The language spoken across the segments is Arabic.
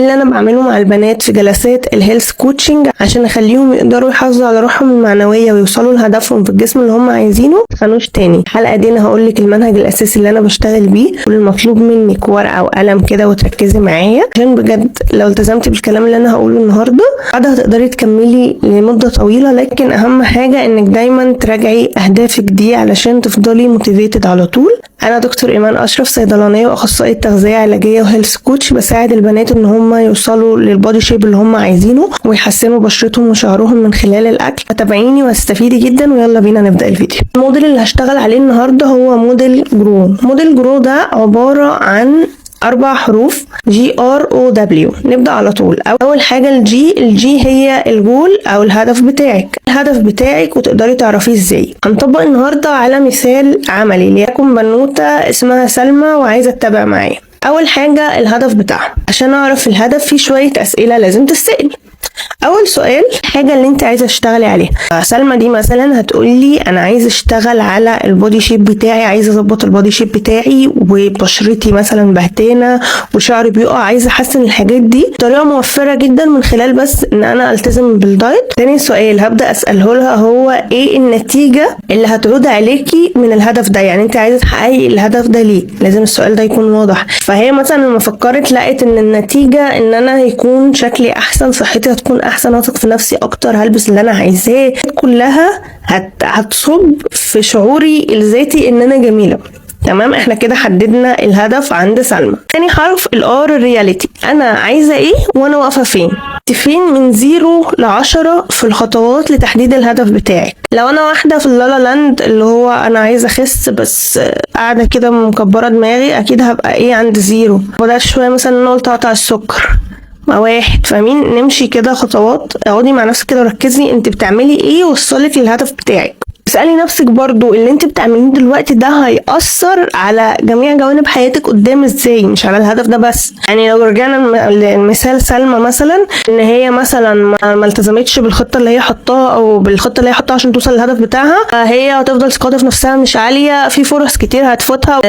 اللي انا بعمله مع البنات في جلسات الهيلث كوتشنج عشان اخليهم يقدروا يحافظوا على روحهم المعنويه ويوصلوا لهدفهم في الجسم اللي هم عايزينه. متخانوش تاني. الحلقه دي انا هقول لك المنهج الاساسي اللي انا بشتغل بيه والمطلوب منك ورقه وقلم كده وتركزي معايا، عشان بجد لو التزمتي بالكلام اللي انا هقوله النهارده بعدها هتقدري تكملي لمده طويله. لكن اهم حاجه انك دايما تراجعي اهدافك دي علشان تفضلي موتيفيتد على طول. انا دكتور ايمان اشرف، صيدلانيه واخصائيه تغذيه علاجيه وهيلث كوتش، بساعد البنات ان هم يوصلوا للبودي شيب اللي هم عايزينه ويحسنوا بشرتهم وشعرهم من خلال الاكل. فتابعيني وهتستفيدي جدا، ويلا بينا نبدا الفيديو. الموديل اللي هشتغل عليه النهارده هو موديل جرو. موديل جرو ده عباره عن 4 حروف GROW. نبدأ على طول. أول حاجة الجي هي الجول أو الهدف بتاعك وتقدري تعرفيه ازاي. هنطبق النهاردة على مثال عملي، ليكن بنوتة اسمها سلمى وعايزة تتابع معايا. أول حاجة الهدف بتاعها. عشان أعرف الهدف في شوية أسئلة لازم تسأل. اول سؤال، الحاجه اللي انت عايزه تشتغلي عليها. سلمى دي مثلا هتقولي انا عايزه اشتغل على البودي شيب بتاعي، عايزه اظبط البودي شيب بتاعي وبشرتي مثلا بهتانه وشعري بيقع، عايزه احسن الحاجات دي بطريقه موفره جدا من خلال بس ان انا التزم بالدايت. تاني سؤال هبدا اساله لها هو ايه النتيجه اللي هتعود عليكي من الهدف ده، يعني انت عايزه تحققي الهدف ده ليه. لازم السؤال ده يكون واضح. فهي مثلا لما فكرت لقيت ان النتيجه ان انا هيكون شكلي احسن، صحتي هتكون احسن، اثق في نفسي اكتر، هلبس اللي انا عايزاه، كلها هتصب في شعوري الذاتي ان انا جميله. تمام، احنا كده حددنا الهدف عند سلمى. تاني حرف الار الرياليتي. انا عايزه ايه وانا واقفه فين من 0 ل10 في الخطوات لتحديد الهدف بتاعك. لو انا واحده في اللالا لاند اللي هو انا عايزه اخس بس قاعده كده مكبره دماغي، اكيد هبقى ايه عند 0. بدات شويه مثلا انا قلت اقطع السكر 1. فاهمين؟ نمشي كده خطوات. اقعدي مع نفسك كده وركزي انت بتعملي ايه وصلك للهدف بتاعك. اسألي نفسك برضو اللي انت بتعمليه دلوقتي ده هيأثر على جميع جوانب حياتك قدام ازاي، مش على الهدف ده بس. يعني لو رجعنا لمثال سلمى مثلا، ان هي مثلا ما التزمتش بالخطة اللي هي حطاها او بالخطة اللي هي حطاها عشان توصل للهدف بتاعها، هي هتفضل ثقتها في نفسها مش عالية، في فرص كتير هتفوتها.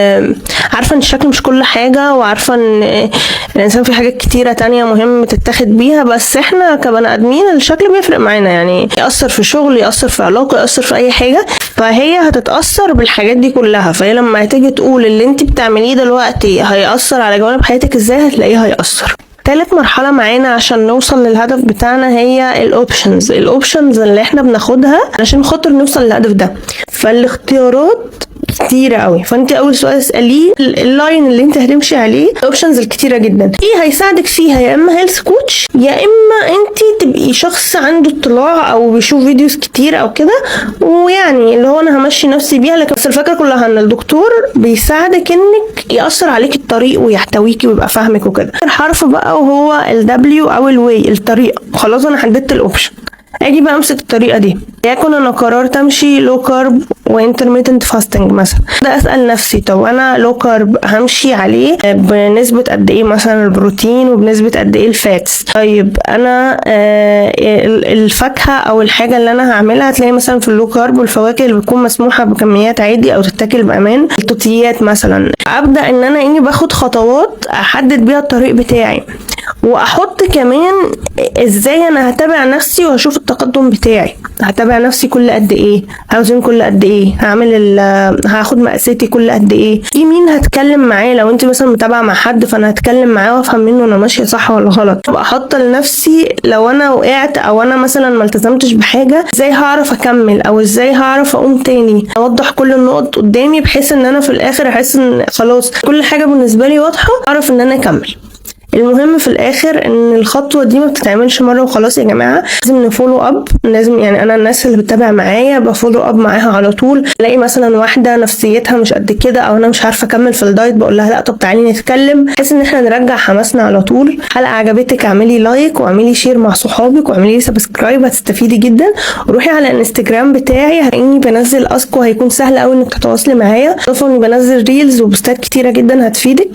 عارفة ان الشكل مش كل حاجة، وعارفة ان الانسان في حاجات كتيرة تانية مهم تتاخد بيها، بس احنا كبني ادمين الشكل بيفرق معانا، يعني يأثر في شغل، يأثر في علاقة، يأثر في اي حاجة. فهي هتتأثر بالحاجات دي كلها. فهي لما هتيجي تقول اللي انت بتعمليه دلوقتي هيأثر على جوانب حياتك ازاي، هتلاقيه هيأثر. تالت مرحلة معانا عشان نوصل للهدف بتاعنا هي الاوبشنز اللي احنا بناخدها علشان خاطر نوصل للهدف ده. فالاختيارات كتيرة قوي. فانت اول سؤال اسأليه اللاين اللي انت هتمشي عليه، الاوبشنز الكتيرة جدا. ايه هيساعدك فيها؟ يا اما هيلث كوتش، يا اما انت تبقي شخص عنده اطلاع او بيشوف فيديوز كتير او كده، ويعني اللي هو انا همشي نفسي بيها. لكن بس الفكرة كلها ان الدكتور بيساعدك انك يأثر عليك الطريق ويحتويكي ويبقى فاهمك وكده. الحرف بقى وهو الدبليو او الواي، الطريقة. خلاص انا حددت الاوبشن، اجي بقى امسك الطريقه دي. يكون انا قررت امشي لو كارب وانترميتنت فاستنج مثلا، ده اسال نفسي طب انا لو كارب همشي عليه بنسبه قد ايه مثلا البروتين وبنسبه قد ايه الفاتس. طيب انا الفاكهه او الحاجه اللي انا هعملها هتلاقي مثلا في اللو كارب والفواكه اللي بتكون مسموحه بكميات عادي او تتاكل بامان. التوتيات مثلا، ابدا ان انا اني باخد خطوات احدد بيها الطريق بتاعي، واحط كمان ازاي انا هتابع نفسي وهشوف التقدم بتاعي. هتابع نفسي كل قد ايه، هوزن كل قد ايه، هاخد مقاساتي كل قد ايه، في مين هتكلم معاه. لو انت مثلا متابعه مع حد فانا هتكلم معاه وافهم منه انا ماشيه صح ولا غلط. ابقى احط لنفسي لو انا وقعت او انا مثلا ما التزمتش بحاجه ازاي هعرف اكمل او ازاي هعرف اقوم تاني. اوضح كل النقط قدامي بحيث ان انا في الاخر احس ان خلاص كل حاجه بالنسبه لي واضحه، اعرف ان انا اكمل. المهم في الاخر ان الخطوه دي ما بتتعملش مره وخلاص يا جماعه، لازم نفولو اب. لازم يعني انا الناس اللي بتتابع معايا بفولو اب معاها على طول. الاقي مثلا واحده نفسيتها مش قد كده او انا مش عارفه اكمل في الدايت، بقول لها لا طب تعالي نتكلم بحيث ان احنا نرجع حماسنا على طول. حلقه عجبتك اعملي لايك واعملي شير مع صحابك واعملي لي سبسكرايب، هتستفيدي جدا. وروحي على الانستجرام بتاعي هتلاقيني بنزل اسكو، هيكون سهل قوي انك تتواصلي معايا. اضافه اني بنزل ريلز وبوستات كتيره جدا هتفيدك.